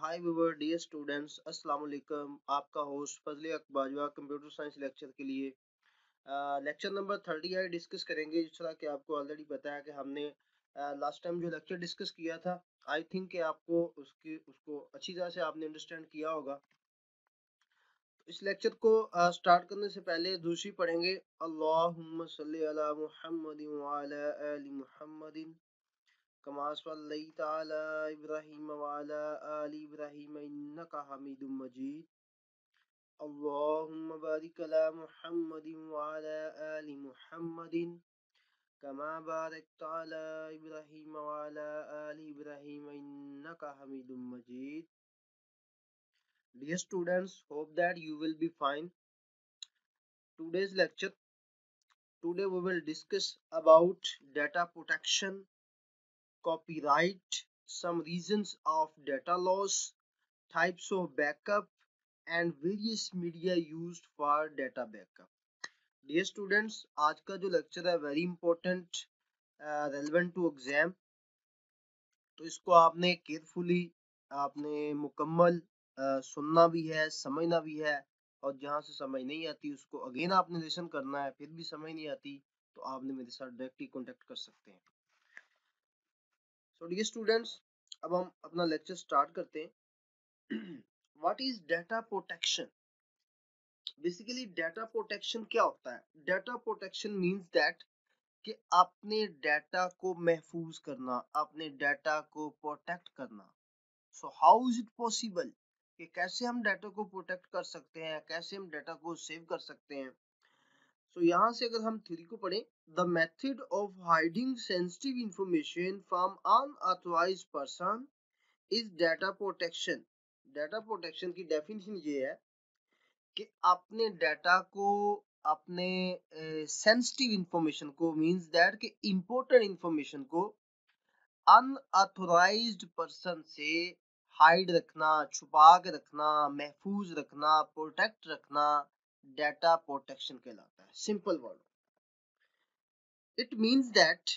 हाय viewer dear students, अस्सलाम वालेकुम। आपका होस्ट फजले अकबाजवा कंप्यूटर साइंस लेक्चर के लिए लेक्चर नंबर 38 डिस्कस करेंगे। जिस तरह कि आपको ऑलरेडी पता है कि हमने लास्ट टाइम जो लेक्चर डिस्कस किया था, आई थिंक कि आपको उसको अच्छी तरह से आपने अंडरस्टैंड किया होगा। इस लेक्चर को स्टार्ट करने से पहले दूसरी पढ़ेंगे, अल्लाहुम्मा सल्ली अला मुहम्मदिन व अला आलि मुहम्मदिन कमा सल्लैता अला इब्राहीम व अला आलि इब्राहीम इन्नका हमीदुम मजीद। अल्लाहुम्मा बारिक अला मुहम्मदिन व अला आलि मुहम्मदिन कमा बारकता अला इब्राहीम व अला आलि इब्राहीम इन्नका हमीदुम मजीद। Dear students, hope that you will be fine. Today's lecture, today we will discuss about data protection, copyright, some reasons of data loss, types of backup, and various media used for data backup. Dear students, आज का जो lecture है very important, relevant to exam, तो इसको आपने carefully आपने मुकम्मल सुनना भी है, समझना भी है, और जहाँ से समझ नहीं आती उसको अगेन आपने लिसन करना है। फिर भी समझ नहीं आती तो आपने मेरे साथ डायरेक्टली कांटेक्ट कर सकते हैं। सो डियर स्टूडेंट्स, अब हम अपना लेक्चर स्टार्ट करते हैं। What is data protection? Basically data protection क्या होता है? डाटा प्रोटेक्शन मींस दैट कि अपने डाटा को महफूज करना, अपने डाटा को प्रोटेक्ट करना। So how is it possible कि कैसे हम डाटा को प्रोटेक्ट कर सकते हैं, कैसे हम डाटा को सेव कर सकते हैं? सो यहाँ से अगर हम थ्योरी को पढ़ें, the method of hiding sensitive information from unauthorised person is data protection. Data protection की डेफिनेशन ये है कि अपने डाटा को, अपने सेंसिटिव इंफॉर्मेशन को, मींस दैट कि इंपॉर्टेंट इंफॉर्मेशन को अनऑथराइज्ड पर्सन से हाइड रखना, छुपा के रखना, महफूज रखना, प्रोटेक्ट रखना, डाटा प्रोटेक्शन कहलाता है। Simple word, it means that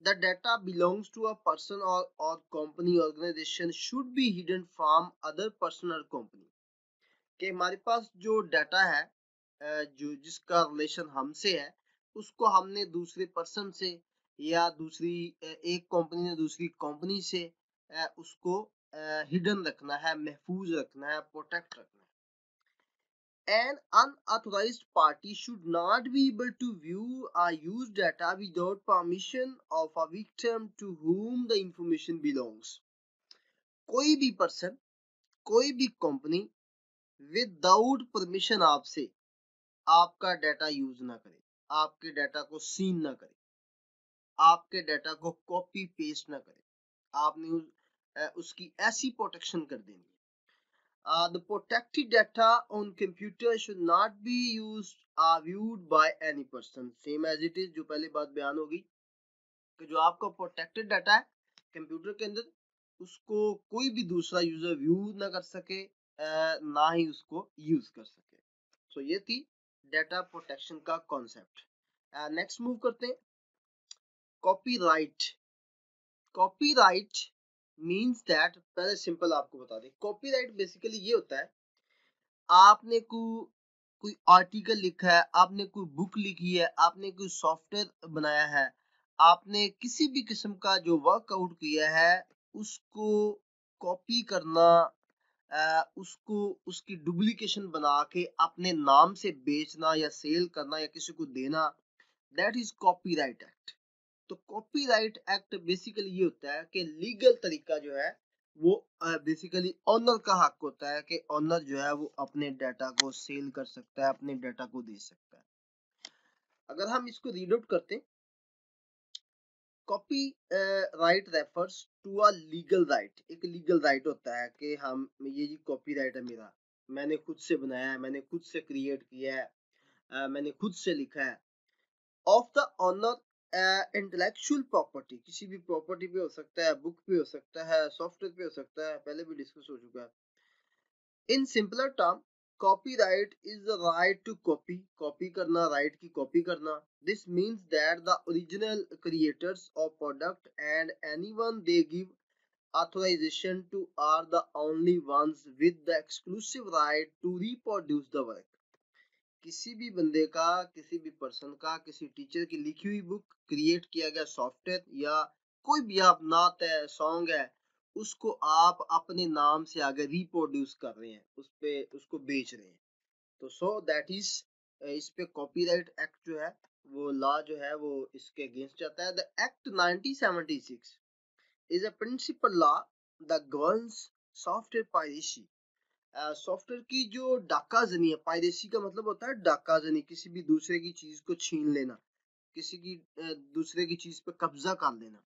the data belongs to a person or company organisation should be hidden from other person or company. कि हमारे पास जो डाटा है, जो जिसका रिलेशन हमसे है, उसको हमने दूसरे पर्सन से या दूसरी एक कंपनी ने दूसरी कंपनी से उसको हिडन रखना है, महफूज रखना है, प्रोटेक्ट रखना है। An unauthorized party should not be able to view or use data without permission of a victim to whom the information belongs. कोई भी पर्सन, कोई भी कंपनी विदाउट परमिशन आपसे आपका डाटा यूज ना करे, आपके डाटा को सीन ना करे, आपके डाटा को कॉपी पेस्ट ना करे। आपने उसकी ऐसी प्रोटेक्शन कर देनी। The protected data on computer should not be used or viewed by any person. Same as it is, जो पहले बात बयान होगी कि जो आपका प्रोटेक्टेड डाटा है कंप्यूटर के अंदर, उसको कोई भी दूसरा यूजर व्यू ना कर सके, ना ही उसको यूज कर सके। सो ये थी डाटा प्रोटेक्शन का कॉन्सेप्ट। नेक्स्ट मूव करते हैं, कॉपीराइट। कॉपीराइट मींस दैट, पहले सिंपल आपको बता दें, कॉपीराइट बेसिकली ये होता है, आपने कोई आर्टिकल लिखा है, आपने कोई बुक लिखी है, आपने कोई सॉफ्टवेयर बनाया है, आपने किसी भी किस्म का जो वर्कआउट किया है उसको कॉपी करना, उसको उसकी डुप्लीकेशन बना के अपने नाम से बेचना या सेल करना या किसी को देना, दैट इज कॉपीराइट एक्ट। तो कॉपीराइट एक्ट बेसिकली ये होता है कि लीगल तरीका जो है वो बेसिकली ऑनर का हक होता है कि ऑनर जो है वो अपने डाटा को सेल कर सकता है, अपने डाटा को दे सकता है। अगर हम इसको रीड आउट करते हैं, copyright refers to a legal right. एक लीगल राइट होता है कि हम, ये जी कॉपी राइट है मेरा, मैंने खुद से बनाया है, मैंने खुद से क्रिएट किया है, मैंने खुद से लिखा है। Of the owner intellectual property, किसी भी प्रॉपर्टी पे हो सकता है, बुक पे हो सकता है, सॉफ्टवेयर पे हो सकता है, पहले भी डिस्कस हो चुका है। In simpler term, copyright is the right to copy, copy करना, राइट की कॉपी करना। This means that the original creators of product and anyone they give authorization to are the only ones with the exclusive right to reproduce the work। किसी भी बंदे का, किसी भी person का, किसी टीचर की लिखी हुई बुक, क्रिएट किया गया सॉफ्टवेयर या कोई भी आप नात है, सॉन्ग है, उसको आप अपने नाम से आगे रिप्रोड्यूस कर रहे हैं, उस पे उसको बेच रहे हैं, तो सो दैट इज, इस पे कॉपीराइट एक्ट जो है, वो लॉ जो है वो इसके अगेंस्ट जाता है। The act 1976 is a principal law that governs software piracy। Software की जो डाकाजनी है, पायरेसी का मतलब होता है डाकाजनी, किसी भी दूसरे की चीज को छीन लेना, किसी की दूसरे की चीज पे कब्जा कर लेना।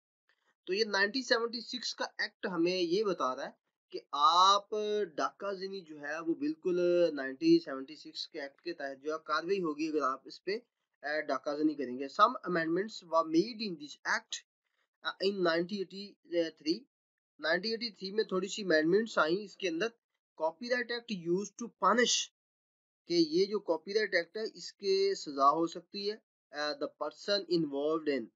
तो ये 1976 का एक्ट हमें ये बता रहा है कि आप डाकाजनी जो है वो बिल्कुल 1976 के एक्ट के तहत जो कार्रवाई होगी अगर आप इस पे डाकाजनी करेंगे। Some amendments were made in this act in 1983। 1983 में थोड़ी सी अमेंडमेंट्स आई इसके अंदर। Copyright act used to punish, कि ये जो कॉपीराइट एक्ट है इसके सजा हो सकती है द पर्सन इन्वॉल्व्ड इन,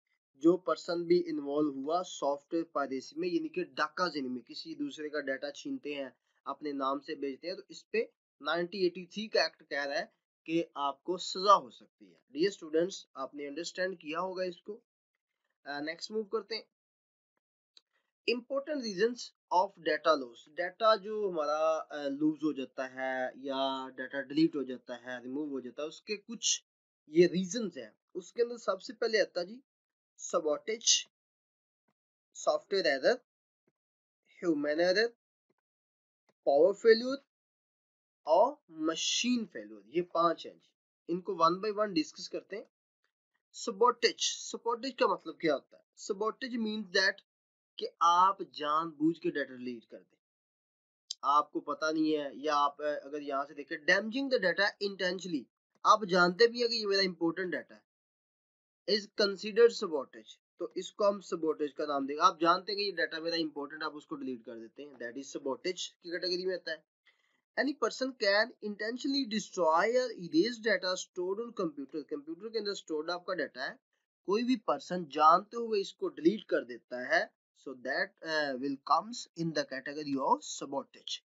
जो पर्सन भी इन्वॉल्व हुआ सॉफ्टवेयर पायरेसी में, यानी कि डाकाजनी में, किसी दूसरे का डाटा छीनते हैं, अपने नाम से बेचते हैं, तो इस पे 1983 का एक्ट कह रहा है कि आपको सजा हो सकती है। डियर स्टूडेंट्स, आपने अंडरस्टैंड किया होगा इसको। नेक्स्ट मूव करते हैं। Important reasons of data loss. Data जो हमारा लूज हो जाता है या डाटा डिलीट हो जाता है, रिमूव हो जाता है, उसके कुछ ये रीजंस हैं। उसके अंदर सबसे पहले आता है जी sabotage, software error, human error, power failure और मशीन फेल्यूर। ये 5 हैं जी। इनको वन बाय वन डिस्कस करते हैं। सबॉटेज, सबॉटेज का मतलब क्या होता है? सबॉटेज मींस दैट कि आप जानबूझ के डाटा डिलीट कर दें, आपको पता नहीं है, या आप अगर यहाँ से देखें, डैमेजिंग द डाटा इंटेंशनली, आप जानते भी है कि ये मेरा इंपॉर्टेंट डाटा है, इज कंसीडर्ड सबॉटेज। तो इसको हम सबॉटेज का नाम देंगे। आप जानते हैं कि ये डाटा मेरा इंपॉर्टेंट, आप उसको डिलीट कर देते हैं, दैट इज सबॉटेज की कैटेगरी में आता है। Any person can intentionally destroy और erase data stored on computer, computer के अंदर स्टोर्ड आपका डाटा है, कोई भी पर्सन जानते हुए इसको डिलीट कर देता है, so that will comes in the category of sabotage.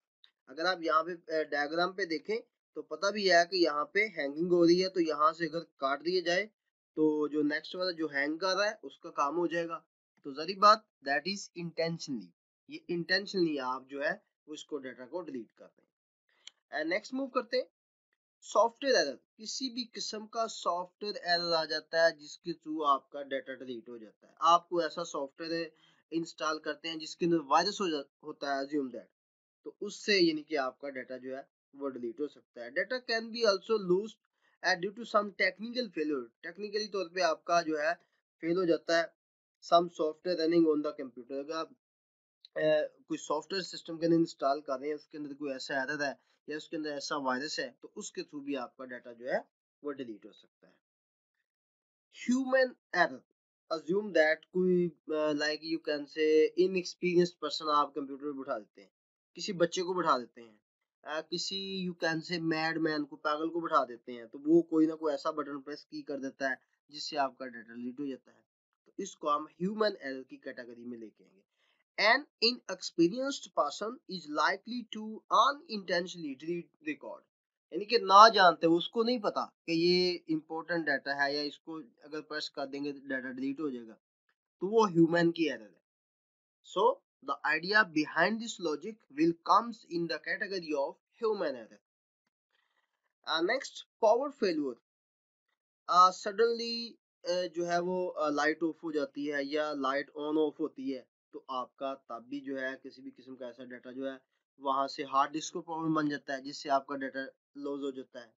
अगर आप यहाँ पे डायग्राम पे देखें तो पता भी है कि यहाँ पे हैंगिंग हो रही है, तो यहाँ से अगर काट दिया जाए तो जो नेक्स्ट वाला जो हैंग कर रहा है उसका काम हो जाएगा। तो जरी बात, दैट इज इंटेंशनली, ये इंटेंशनली आप जो है वो इसको डाटा को डिलीट कर रहे हैं। नेक्स्ट मूव करते हैं। सॉफ्टवेयर एरर, किसी भी किस्म का सॉफ्टवेयर एरर आ जाता है जिसके थ्रू आपका डाटा डिलीट हो जाता है। आपको ऐसा सॉफ्टवेयर इंस्टॉल करते हैं जिसके अंदर वायरस होता है, अज्यूम दैट, तो उससे यानी कि आपका डाटा जो है वो डिलीट हो सकता है। Data can be also lose due to some technical failure, technically तौर पे आपका जो है फेल हो जाता है। Some software running on the computer, अगर आप कोई सॉफ्टवेयर सिस्टम के अंदर इंस्टॉल कर रहे हैं, उसके अंदर कोई ऐसा एरर है या उसके अंदर ऐसा वायरस है, तो उसके थ्रू भी आपका डाटा जो है वो डिलीट हो सकता है। ह्यूमन एरर, assume that कोई like you can say inexperienced person आप कंप्यूटर पे बिठा देते हैं, किसी बच्चे को बिठा देते हैं, किसी you can say mad man को, पागल को बिठा देते हैं, तो वो कोई ना कोई ऐसा बटन प्रेस की कर देता है जिससे आपका डाटा डिलीट हो जाता है, तो इसको हम ह्यूमन एरर की कैटेगरी में लेके आएंगे। An inexperienced person is likely to unintentionally delete record, यानी कि ना जानते हुए, उसको नहीं पता कि ये इंपॉर्टेंट डाटा है या इसको अगर प्रेस कर देंगे तो डाटा डिलीट हो जाएगा, तो वो ह्यूमन की एरर है। So the idea behind this logic will comes in the category of human error. Next, power failure, suddenly जो है वो लाइट ऑफ हो जाती है या लाइट ऑन ऑफ होती है, तो आपका तब भी जो है किसी भी किस्म का ऐसा डाटा जो है वहां से हार्ड डिस्क को प्रॉब्लम बन जाता है, जिससे आपका डाटा लॉस हो जाता है।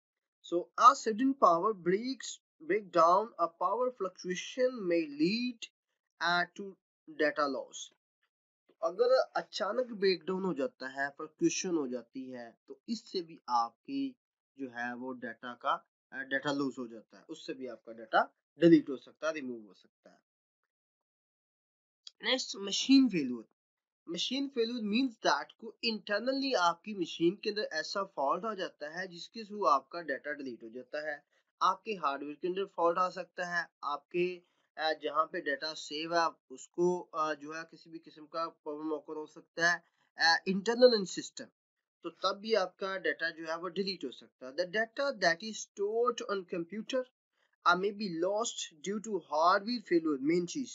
So a sudden power break down, a power fluctuation may lead to data loss. अगर अचानक ब्रेकडाउन हो जाता है, फ्लक्चुएशन हो जाती है, तो इससे भी आपकी जो है वो डाटा लूज हो जाता है, उससे भी आपका डाटा डिलीट हो सकता है, रिमूव हो सकता है। Next, machine failure. Machine failure means that को इंटरनली आपकी मशीन के अंदर ऐसा फॉल्ट आ जाता है जिसके थ्रू आपका डाटा डिलीट हो जाता है। आपके हार्डवेयर के अंदर फॉल्ट आ सकता है, आपके जहाँ पे डाटा सेव है उसको जो है किसी भी किस्म का प्रॉब्लम ऑकर हो सकता है इंटरनल इन सिस्टम, तो तब भी आपका डाटा जो है वो डिलीट हो सकता है। The data that is stored on computer may be lost due to hardware failure, main चीज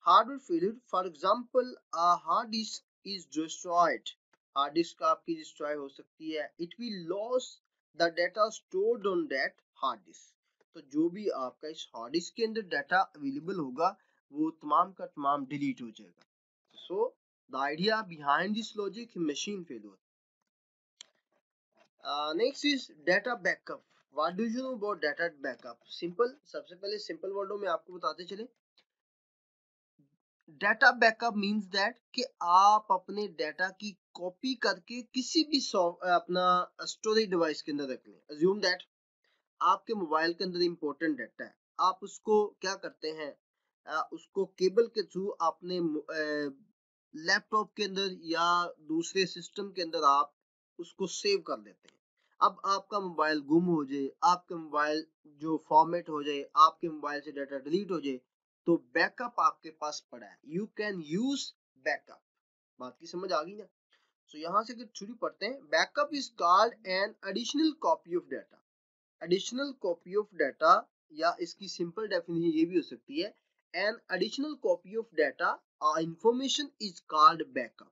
hardware failure. For example, a hard disk is destroyed, hard disk आपकी destroy हो सकती है, it will lose the data stored on that hard disk, तो जो भी आपका इस हार्ड डिस्क के अंदर डाटा अवेलेबल होगा वो तमाम का तमाम डिलीट हो जाएगा। So the idea behind this logic machine failure. Next is data backup. What do you know about data backup? Simple, सबसे पहले सिंपल वर्डों में आपको बताते चले, डाटा बैकअप मींस दैट कि आप अपने डाटा की कॉपी करके किसी भी अपना स्टोरेज डिवाइस के अंदर रख लें। अज्यूम दैट आपके मोबाइल के अंदर इंपॉर्टेंट डाटा है, आप उसको क्या करते हैं, उसको केबल के थ्रू अपने लैपटॉप के अंदर या दूसरे सिस्टम के अंदर आप उसको सेव कर लेते हैं। अब आपका मोबाइल गुम हो जाए, आपका मोबाइल जो फॉर्मेट हो जाए, आपके मोबाइल से डाटा डिलीट हो जाए, तो बैकअप आपके पास पड़ा है, यू कैन यूज बैकअप। बात की समझ आ गई ना? सो यहाँ से शुरू पढ़ते हैं। Backup is called an additional copy of data. Additional copy of data, या इसकी सिंपल डेफिनेशन ये भी हो सकती है, an additional copy of data information is called backup.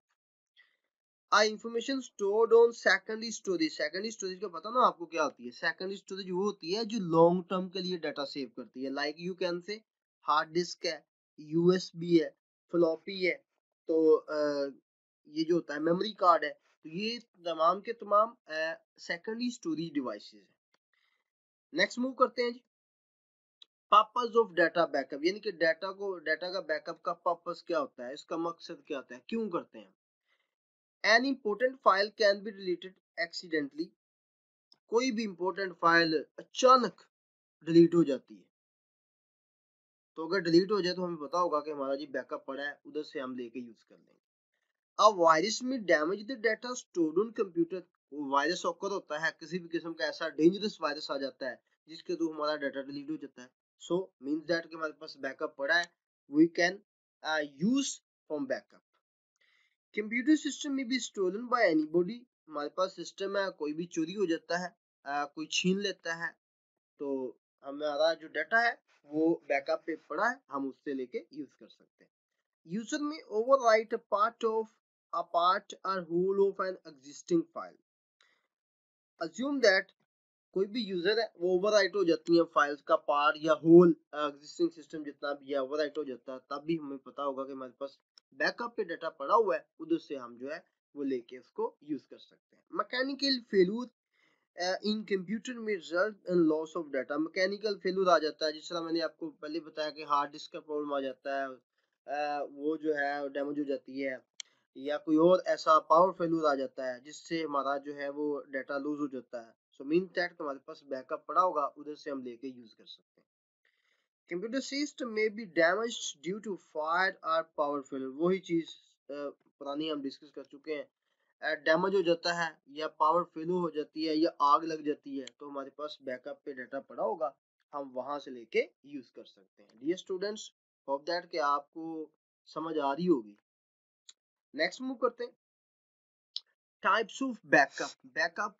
Information stored on secondary storage. Secondary storage का पता ना आपको क्या होती है? सेकेंडरी स्टोरेज वो होती है जो लॉन्ग टर्म के लिए डाटा सेव करती है, like you can say hard disk है, यूएसबी है, फ्लॉपी है, तो ये जो होता है मेमोरी कार्ड है, तो ये तमाम के तमाम सेकेंडरी स्टोरेज डिवाइसेस है। नेक्स्ट मूव करते हैं जी, पर्पस ऑफ डाटा बैकअप, यानी कि डाटा का बैकअप का पर्पस क्या होता है, इसका मकसद क्या होता है, क्यों करते हैं? An important file can be deleted accidentally. कोई भी इंपॉर्टेंट फाइल अचानक डिलीट हो जाती है, तो अगर डिलीट हो जाए तो हमें पता होगा कि हमारा जी बैकअप पड़ा है, उधर से हम लेके यूज कर लेंगे। अब वायरस में damage the data stored on computer. Virus occur होता है, किसी भी किस्म का ऐसा डेंजरस वायरस आ जाता है जिसके थ्रू हमारा डाटा डिलीट हो जाता है। सो मींस दैट कि हमारे पास बैकअप पड़ा है, we can use from backup. Computer system में भी स्टोलन बाय एनीबॉडी। हमारे पास सिस्टम है, कोई भी चोरी हो जाता है, कोई छीन लेता है, तो हमारा जो डाटा है वो बैकअप पे पड़ा है, हम उससे लेके यूज कर सकते हैं। यूजर में ओवरराइट अ पार्ट और whole of an existing file. Assume that कोई भी यूजर है वो ओवरराइट हो जाती है फाइल्स का पार्ट या होल, एग्जिस्टिंग सिस्टम जितना भी है ओवरराइट हो जाता है, तब भी हमें पता होगा कि हमारे पास बैकअप पे डाटा पड़ा हुआ है, उधर से हम जो है वो लेके इसको यूज कर सकते हैं। Mechanical failure in computer may result in loss of data. Mechanical failure आ जाता है, जिस तरह मैंने आपको पहले बताया कि हार्ड डिस्क का प्रॉब्लम आ जाता है, वो जो है डैमेज हो जाती है, या कोई और ऐसा पावर फेल्यूर आ जाता है जिससे हमारा जो है वो डाटा लूज हो जाता है। सो मीन दैट हमारे पास बैकअप पड़ा होगा, उधर से हम लेके यूज कर सकते हैं। कंप्यूटर सिस्टम में be damaged due to fire और पावर फेल्यूर। वही चीज पुरानी हम डिस्कस कर चुके हैं, डैमेज हो जाता है या पावर फेल्यूर हो जाती है या आग लग जाती है, तो हमारे पास बैकअप पे डाटा पड़ा होगा, हम वहां से लेके यूज कर सकते हैं। डियर स्टूडेंट्स, होप दैट कि आपको समझ आ रही होगी। नेक्स्ट मूव करते हैं, टाइप्स ऑफ बैकअप। बैकअप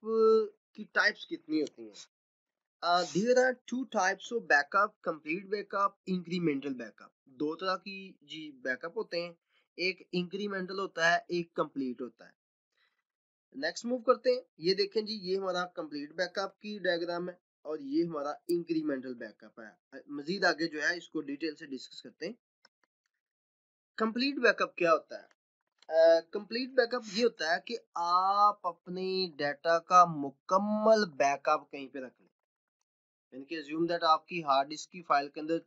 की टाइप्स कितनी होती हैं? There are two types of backup, complete backup, incremental backup. दो तरह की जी बैकअप होते हैं, एक इंक्रीमेंटल होता है, एक कंप्लीट होता है। नेक्स्ट मूव करते हैं, ये देखें जी, ये हमारा कंप्लीट बैकअप की डायग्राम है और ये हमारा इंक्रीमेंटल बैकअप है। मजीद आगे जो है इसको डिटेल से डिस्कस करते हैं। कंप्लीट बैकअप क्या होता है? कंप्लीट बैकअप ये होता है कि आप अपने डाटा का मुकम्मल बैकअप कहीं पे रख लें, यानी कि अज्यूम दैट आपकी हार्ड डिस्क की फाइल के अंदर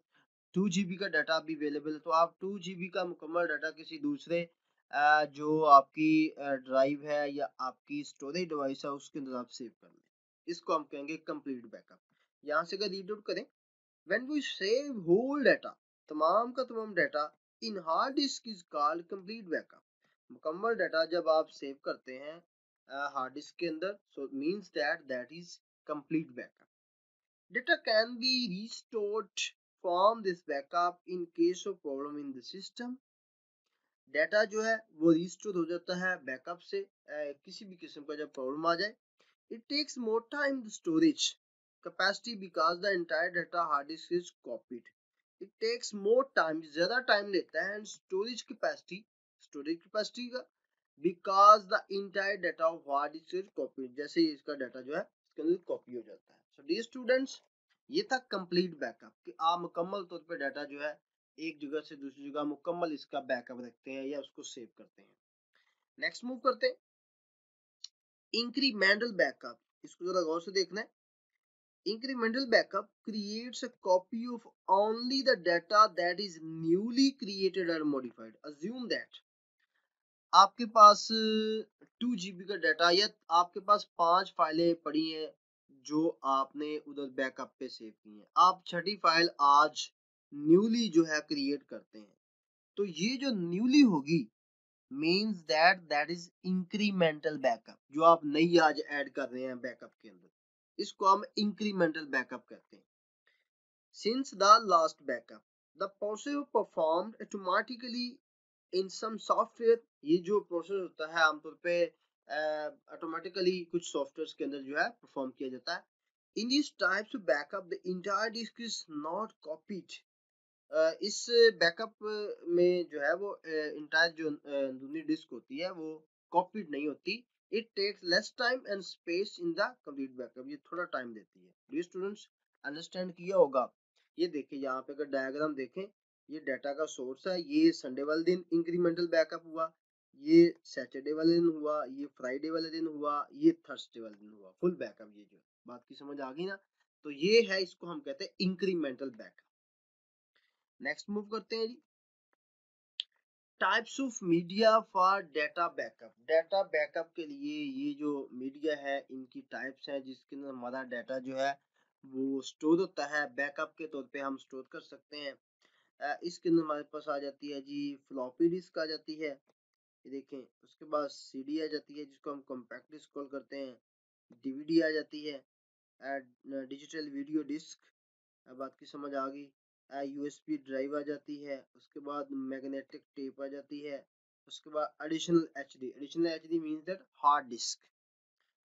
2 GB का डाटा भी अवेलेबल है, तो आप 2 GB का मुकम्मल डाटा किसी दूसरे जो आपकी ड्राइव है या आपकी स्टोरेज डिवाइस है उसके अंदर आप सेव कर लें, इसको हम कहेंगे कंप्लीट बैकअप। यहाँ से अगर रीड आउट करें, when we save whole data, तमाम का तमाम data in hard disk is called complete backup. मुकम्मल डाटा जब आप सेव करते हैं हार्ड डिस्क के अंदर, so means that is complete backup. Data can be restored perform this backup in case of problem in the system. Data जो है वो रिस्टोर हो जाता है बैकअप से किसी भी किस्म का जब प्रॉब्लम आ जाए. It takes more time the storage capacity because the entire data hard disk is copied. It takes more time, ज़्यादा टाइम लेता है and storage capacity का because the entire data of hard disk is copied. जैसे ही इसका data जो है इसके अंदर कॉपी हो जाता है. So dear students, ये था कंप्लीट बैकअप कि आप मुकम्मल तौर पे डाटा जो है एक जगह से दूसरी जगह मुकम्मल इसका बैकअप रखते हैं या उसको सेव करते हैं. नेक्स्ट मूव करते हैं इंक्रीमेंटल बैकअप. इसको जरा गौर से देखना है. Incremental backup creates a copy of only the data that is newly created or modified. Assume that आपके पास 2 GB का डाटा या आपके पास 5 फाइलें पड़ी हैं जो आपने उधर बैकअप पे सेव की हैं. आप छठी फाइल आज न्यूली जो है क्रिएट करते हैं. तो ये जो न्यूली होगी means that is incremental backup. जो आप नई आज ऐड कर रहे हैं बैकअप के अंदर, इसको हम इंक्रीमेंटल बैकअप कहते हैं. Since the last backup, the process performed automatically in some software. ये जो प्रोसेस होता है आमतौर पे ऑटोमेटिकली कुछ सॉफ्टवेयर के अंदर जो है परफॉर्म किया जाता है. In these types of backup, the entire disk is not copied. इस बैकअप में जो है वो इंटायर जो दूसरी डिस्क होती है वो कॉपीड नहीं होती. It takes less time and space in the complete backup. ये थोड़ा टाइम देती है. डियर स्टूडेंट्स, अंडरस्टैंड किया होगा. ये देखिए यहाँ पे अगर डायग्राम देखें, ये डाटा का सोर्स है. ये संडे वाले दिन इंक्रीमेंटल बैकअप हुआ, ये सैटरडे वाले दिन हुआ, ये फ्राइडे वाले दिन हुआ, ये थर्सडे वाले दिन हुआ. Full backup. ये जो बात की समझ आ गई ना, तो ये है, इसको हम कहते हैं इंक्रीमेंटल बैकअप. नेक्स्ट मूव करते हैं जी. Types of media for data backup. Data backup के लिए ये जो मीडिया है इनकी टाइप्स हैं जिसके अंदर हमारा डाटा जो है वो स्टोर होता है. बैकअप के तौर पे हम स्टोर कर सकते हैं. इसके अंदर हमारे पास आ जाती है जी फ्लॉपी डिस्क आ जाती है. ये देखें. उसके बाद सीडी आ जाती है जिसको हम कॉम्पैक्ट डिस्क कॉल करते हैं. डीवीडी आ जाती है, डिजिटल वीडियो डिस्क. बात की समझ आ गई. यूएसबी ड्राइव आ जाती है. उसके बाद मैग्नेटिक टेप आ जाती है. उसके बाद additional HD means that hard disk.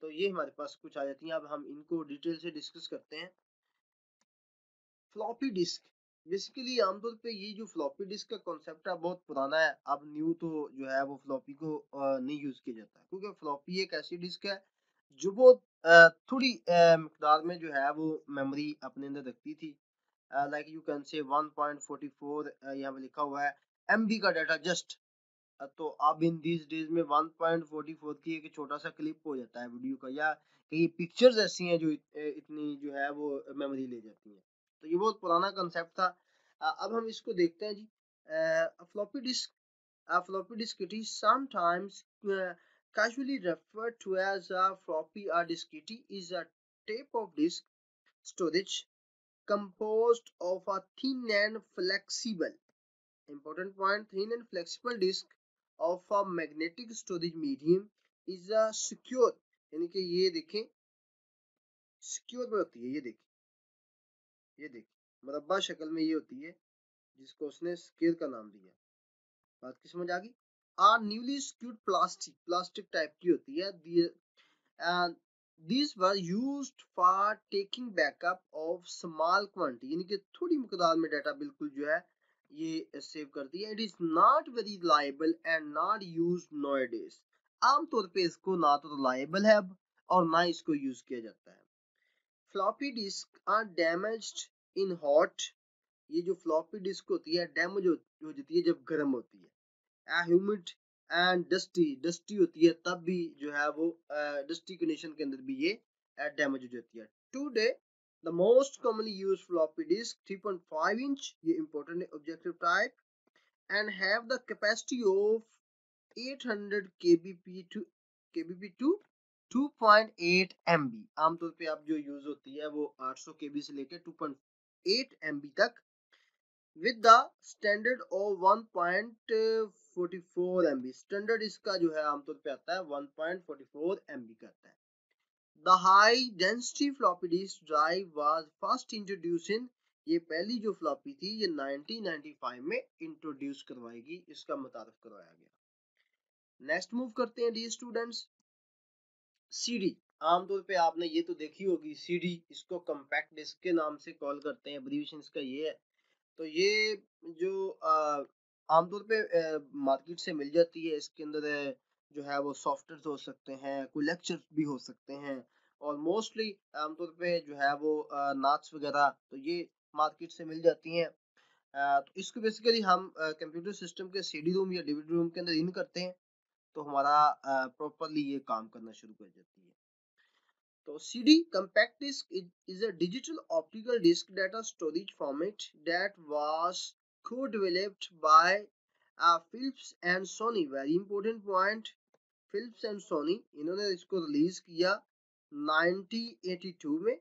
तो ये हमारे पास कुछ आ जाती हैं. अब हम इनको डिटेल से डिस्कस करते हैं. Floppy disk. बेसिकली आमतौर पे ये जो फ्लॉपी डिस्क का कॉन्सेप्ट है बहुत पुराना है. अब न्यू तो जो है वो फ्लॉपी को नहीं यूज किया जाता क्योंकि फ्लॉपी एक ऐसी डिस्क है जो बहुत थोड़ी मिकदार में जो है वो मेमोरी अपने अंदर रखती थी. लाइक यू कैन से 1.44 यहाँ पे लिखा हुआ है एमबी का डाटा जस्ट. तो अब इन दिस डेज में 1.44 की एक छोटा सा क्लिप हो जाता है वीडियो का, या कई पिक्चर्स ऐसी हैं जो इतनी जो है वो मेमोरी ले जाती हैं. तो ये बहुत पुराना कंसेप्ट था. अब हम इसको देखते हैं जी. Floppy disk. Floppy disk it is sometimes casually referred to as a floppy or diskette is a type of disk storage composed of a thin and flexible, important point, thin and flexible disk of a magnetic storage medium is a secure. यानी कि ये देखें secure में होती है. ये देखिए मुरब्बा शक्ल में ये होती है जिसको उसने सिक्योर का नाम दिया. बात की समझ आ गई. न्यूली सिक्योर्ड प्लास्टिक टाइप की होती है. and these were used for taking backup of small quantity. यानी कि थोड़ी मकदार में डाटा बिल्कुल जो है ये सेव करती है. It is not very reliable and not used nowadays. आमतौर पे इसको ना तो रिलायबल है अब और ना इसको यूज किया जाता है. Floppy disk are damaged in hot. ये जो फ्लॉपी डिस्क होती है डैमेज हो जाती है जब गर्म होती है. ह्यूमिड एंड डस्टी होती है तब भी जो है वो डस्टी कंडीशन के अंदर भी ये डैमेज हो जाती है. Today the most commonly used floppy disk 3.5 inch. ये इंपॉर्टेंट है, objective type and have the capacity of 800 kbp to 2.8 MB. आमतौर पे आप जो यूज होती है वो 800 kb से लेकर 2.8 MB तक with the standard of 1.44 MB. Standard इसका जो है आमतौर पे आता है 1.44 MB का आता है. The high density floppy disk drive was first introduced in ये पहली जो फ्लॉपी थी ये 1995 में इंट्रोड्यूस करवाएगी, इसका मुतारफ करवाया गया। नेक्स्ट मूव करते हैं डी स्टूडेंट्स, सीडी। आमतौर पे आपने ये तो देखी होगी सीडी, इसको कम्पैक्ट डिस्क के नाम से कॉल करते हैं, एब्रीविएशन इसका ये है। तो ये जो आमतौर पे मार्केट से मिल जाती है, इसके अंदर जो है वो सॉफ्टवेयर हो सकते हैं, कोई लेक्चर भी हो सकते हैं, और मोस्टली आमतौर पे जो है वो नाट्स वगैरह, तो ये मार्केट से मिल जाती हैं। तो इसको बेसिकली हम कंप्यूटर सिस्टम के सीडी रूम या डीवीडी रूम के अंदर इन करते हैं, तो हमारा प्रॉपरली ये काम करना शुरू कर जाती है। तो CD compact disc is a digital optical disc data storage format that was co-developed by Philips and Sony. Very important point, Philips and Sony इन्होंने इसको रिलीज किया 1982 में।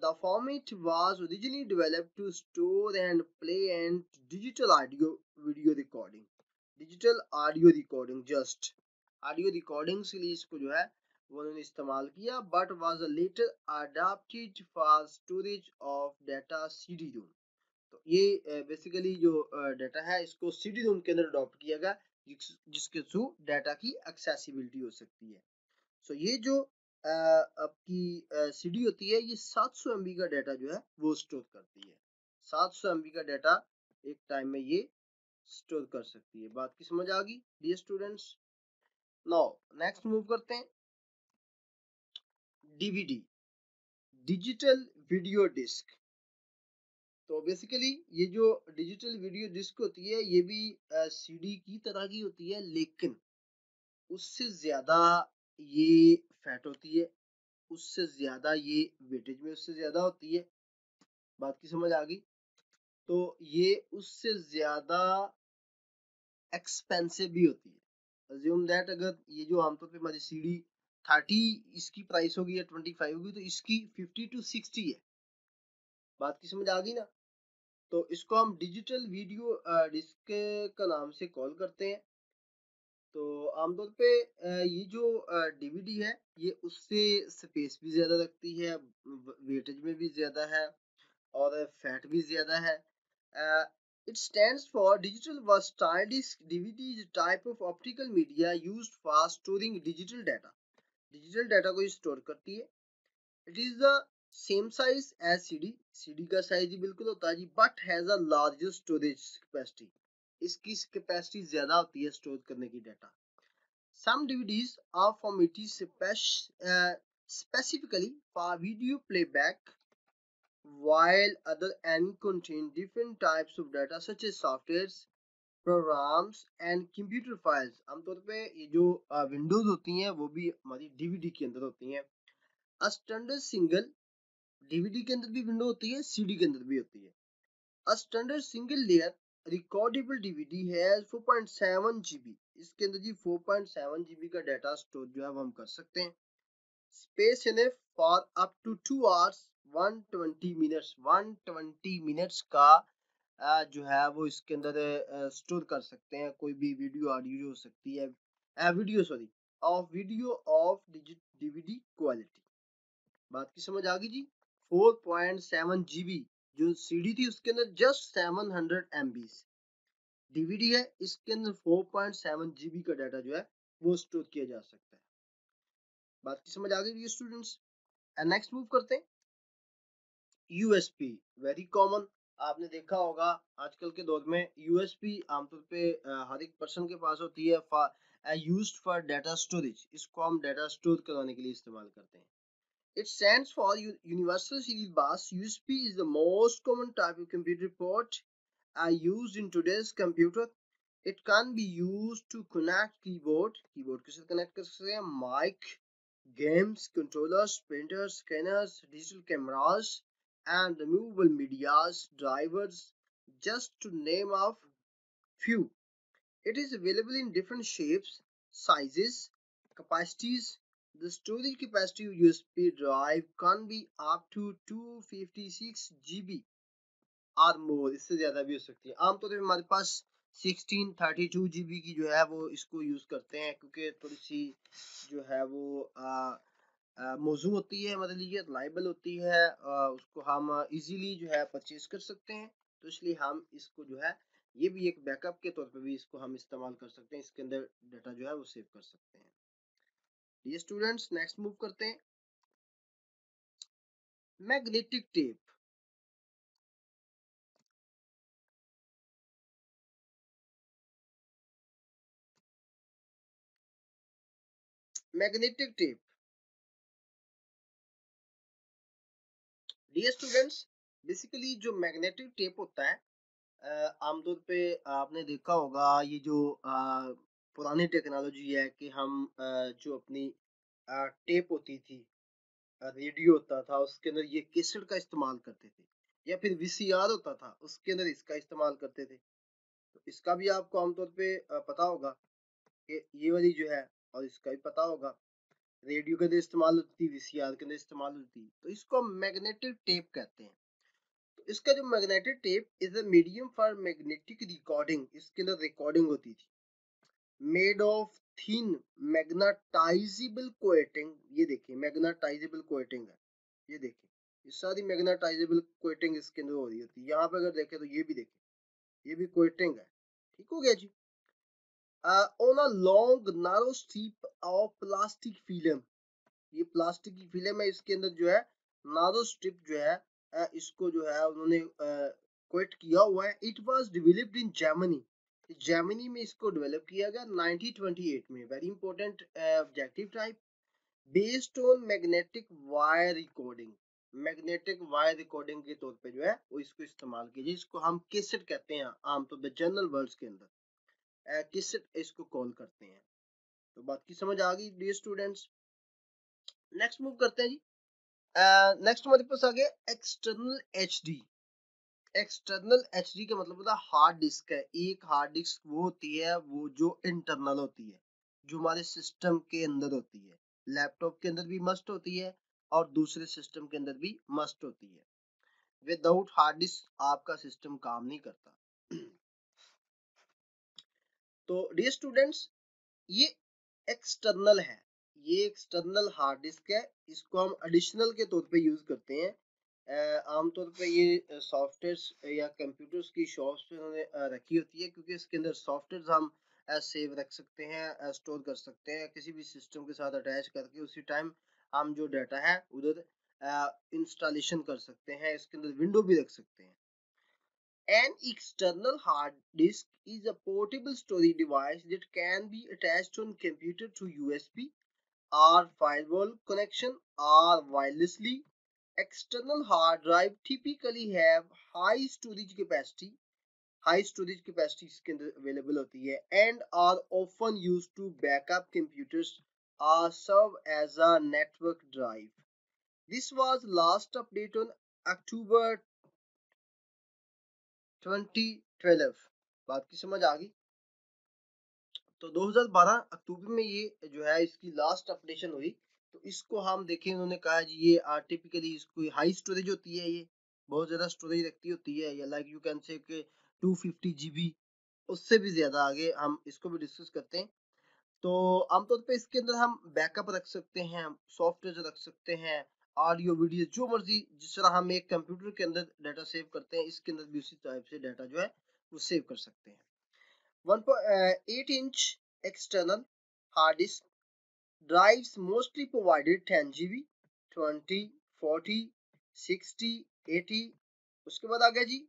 The format was originally developed to store and play and digital audio video recording. Digital audio recording, just audio recordings के लिए इसको जो है वो उन्होंने इस्तेमाल किया, but was later adopted for storage of data CD ROM. तो ये बेसिकली जो डाटा है इसको सीडी रोम के अंदर अडॉप्ट किया गया, जिसके थ्रू डाटा की एक्सेसिबिलिटी हो सकती है। सो ये जो आपकी सीडी होती है ये 700 MB का डाटा जो है वो स्टोर करती है। 700 MB का डाटा एक टाइम में ये स्टोर कर सकती है। बात की समझ आ गई dear students. Now next move करते हैं, डीवीडी, डिजिटल वीडियो डिस्क। तो बेसिकली ये जो डिजिटल वीडियो डिस्क होती है ये भी सीडी की तरह की होती है, लेकिन उससे ज्यादा ये फैट होती है, उससे ज्यादा ये वेटेज में उससे ज्यादा होती है। बात की समझ आ गई। तो ये उससे ज्यादा एक्सपेंसिव भी होती है। अज्यूम दैट अगर ये जो आमतौर पे हमारी सीडी 30 इसकी प्राइस होगी या 25 होगी, तो इसकी 50 to 60 है। बात की समझ आ गई ना। तो इसको हम डिजिटल वीडियो डिस्क का नाम से कॉल करते हैं। तो आमतौर पे ये जो डीवीडी है ये उससे स्पेस भी ज्यादा रखती है, वेटेज में भी ज्यादा है, और फैट भी ज्यादा है। It stands for Digital Versatile Disc. DVD is a type of optical media used for storing digital data. Digital data को स्टोर करती है। It is the same size as CD, CD का साइज ही बिल्कुल होता है जी, but has a larger storage capacity. इसकी कैपेसिटी ज्यादा होती है स्टोर करने की data. Some DVDs are formatted specifically for video playback, while other and contain different types of data such as softwares, programs and computer files. आमतौर पे ये जो विंडोज होती हैं वो भी हमारी डीवीडी के अंदर होती हैं। स्टैंडर्ड सिंगल, डीवीडी के अंदर भी विंडो होती है, सीडी के अंदर भी होती है। A standard single layer recordable DVD has 4.7 GB। इसके अंदर जी 4.7 GB का डाटा स्टोर जो है वो हम कर सकते हैं। Space enough for up to 2 hours 120 minutes, 120 minutes का जो है वो इसके अंदर स्टोर कर सकते हैं। कोई भी वीडियो ऑडियो हो सकती है, video sorry, of DVD quality. बात की समझ आ गई जी। 4.7 GB जो सीडी थी उसके अंदर जस्ट 700 MB, डीवीडी है इसके अंदर 4.7 GB का डाटा जो है वो स्टोर किया जा सकता है। बात की समझ आ गई स्टूडेंट्स। नेक्स्ट मूव करते हैं, यूएसपी, वेरी कॉमन। आपने देखा होगा आजकल के दौर में यूएसपी आमतौर पे हर एक पर्सन के पास होती है, यूज्ड फॉर डाटा स्टोरेज। इसको हम डाटा स्टोर कराने के लिए इस्तेमाल करते हैं। It stands for Universal Serial Bus. USB is the most common type of computer port used in today's computer. It can be used to connect keyboard, keyboard के साथ connect कर सकते हैं, mic, games, controllers, printers, scanners, digital cameras, and removable medias, drivers, just to name a few. It is available in different shapes, sizes, capacities. The storage capacity of USB drive can be up to 256 GB और मोर, इससे ज्यादा भी हो सकती है। आमतौर पर हमारे पास 1632 GB की जो है वो इसको यूज करते हैं, क्योंकि थोड़ी सी जो है वो मौजू होती है, मतलब लीजिए लाइबल होती है, उसको हम इजीली जो है परचेज कर सकते हैं। तो इसलिए हम इसको जो है ये भी एक बैकअप के तौर पे भी इसको हम इस्तेमाल कर सकते हैं, इसके अंदर डाटा जो है वो सेव कर सकते हैं। ये स्टूडेंट्स नेक्स्ट मूव करते हैं, magnetic tape. Magnetic tape, dear students, basically जो मैग्नेटिक टेप होता है, आमतौर पे आपने देखा होगा ये जो पुरानी टेक्नोलॉजी है कि हम जो अपनी टेप होती थी, रेडियो होता था, उसके अंदर ये कैसेट का इस्तेमाल करते थे, या फिर वीसीआर होता था उसके अंदर इसका इस्तेमाल करते थे। तो इसका भी आपको आमतौर पे पता होगा कि ये वाली जो है, और इसका भी पता होगा रेडियो के अंदर इस्तेमाल होती थी, वीसीआर के अंदर इस्तेमाल होती थी, तो इसको मैग्नेटिक टेप कहते हैं। तो इसका जो magnetic tape is a medium for magnetic recording, इसके अंदर रिकॉर्डिंग होती थी, मेड ऑफ थिन मैग्नेटाइजेबल कोटिंग। ये देखिए मैग्नेटाइजेबल कोटिंग है, ये देखिए ये सारी मैग्नेटाइजेबल कोटिंग इसके अंदर हो रही होती है। यहाँ पे अगर देखें तो ये भी देखिए, ये भी कोटिंग है। ठीक हो गया जी। On a long narrow strip of plastic film, ये प्लास्टिक की फिल्म है, इसके अंदर जो है नारो स्ट्रिप जो है इसको जो है उन्होंने कोट किया हुआ है। It was developed in Germany, Germany में इसको डेवलप किया गया 1928 में। Very important objective type, based on magnetic wire recording, magnetic wire recording के तौर पे जो है वो इसको इस्तेमाल कीजिए, इसको हम कैसेट कहते हैं आमतौर पर जनरल वर्ड्स के अंदर, कैसेट इसको कॉल करते हैं। तो बात की समझ आ गई डियर स्टूडेंट्स। नेक्स्ट मूव करते हैं जी। नेक्स्ट हमारे पास आ गया एक्सटर्नल एचडी। एक्सटर्नल एचडी का मतलब होता है हार्ड डिस्क है। एक हार्ड डिस्क वो होती है वो जो इंटरनल होती है, जो हमारे सिस्टम के अंदर होती है, लैपटॉप के अंदर भी मस्ट होती है और दूसरे सिस्टम के अंदर भी मस्ट होती है। विदाउट हार्ड डिस्क आपका सिस्टम काम नहीं करता। तो डियर स्टूडेंट्स, ये एक्सटर्नल है, ये एक्सटर्नल हार्ड डिस्क है, इसको हम एडिशनल के तौर पे यूज करते हैं। आमतौर पे ये सॉफ्टवेयर या कंप्यूटर्स की शॉप्स पे उन्होंने रखी होती है, क्योंकि इसके अंदर सॉफ्टवेयर हम सेव रख सकते हैं, स्टोर कर सकते हैं किसी भी सिस्टम के साथ अटैच करके, उसी टाइम हम जो डाटा है उधर इंस्टॉलेशन कर सकते हैं, इसके अंदर विंडो भी रख सकते हैं। An external hard disk is a portable storage device that can be attached on computer through USB or firewall connection or wirelessly. External hard drive typically have high storage capacity, high storage capacity इसके अंदर available होती है, and are often used to backup computers or serve as a network drive. This was last update on October 2012। बात की समझ आ गई। तो 2012 अक्टूबर में ये जो है इसकी लास्ट अपडेशन हुई। तो इसको हम देखें, उन्होंने कहा जी ये टिपिकली इसको हाई स्टोरेज होती है, ये बहुत ज़्यादा स्टोरेज रखती होती है, या like you can say 250 GB, उससे भी ज़्यादा आगे हम इसको भी डिस्कस करते हैं। तो आमतौर पे इसके अंदर हम बैकअप रख सकते हैं, सॉफ्टवेयर रख सकते हैं, ऑडियो वीडियो जो मर्जी, जिस तरह हम एक कंप्यूटर के अंदर डाटा सेव करते हैं, इसके अंदर भी उसी टाइप से डाटा जो है वो सेव कर सकते हैं। 1.8 inch external hard disk drives mostly provided 10 GB, 20, 40, 60, 80। उसके बाद आ गया जी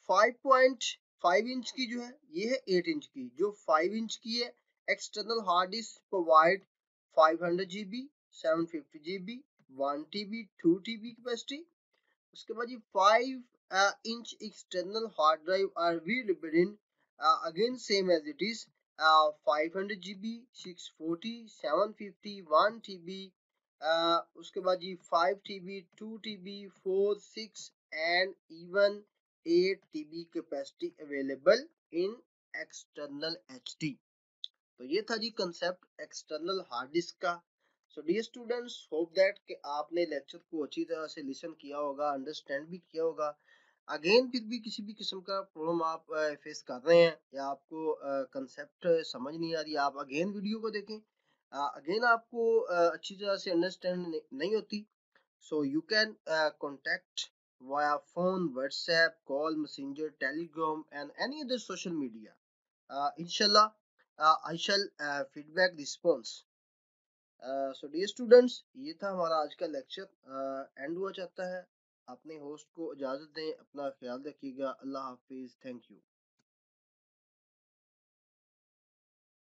5.5 इंच की जो है, ये है 8 इंच की, जो 5 इंच की है external hard disc provide 500 GB, 750 GB, 1 TB, 2 TB capacity. उसके बाद ये 5 inch external hard drive are available in again same as it is 500 GB, 640, 750, 1 TB। उसके बाद जी 5 TB, 2 TB, 4, 6 and even 8 TB capacity available in external HD। तो ये था जी concept external hard disk का। So dear students, hope that कि आपने lecture को अच्छी तरह से लिसन किया होगा, अंडरस्टैंड भी किया होगा। अगेन फिर भी किसी भी किस्म का प्रॉब्लम आप फेस कर रहे हैं, या आपको कंसेप्ट समझ नहीं आ रही, आप अगेन वीडियो को देखें, अगेन आपको अच्छी तरह से अंडरस्टैंड नहीं होती, so you can contact via phone, WhatsApp, call, Messenger, Telegram, and any other social media. Inshallah, I shall feedback response. So dear students, ये था हमारा आज का लेक्चर एंड हुआ चाहता है। अपने होस्ट को इजाज़त दें, अपना ख्याल रखिएगा। अल्लाह हाफिज़, थैंक यू।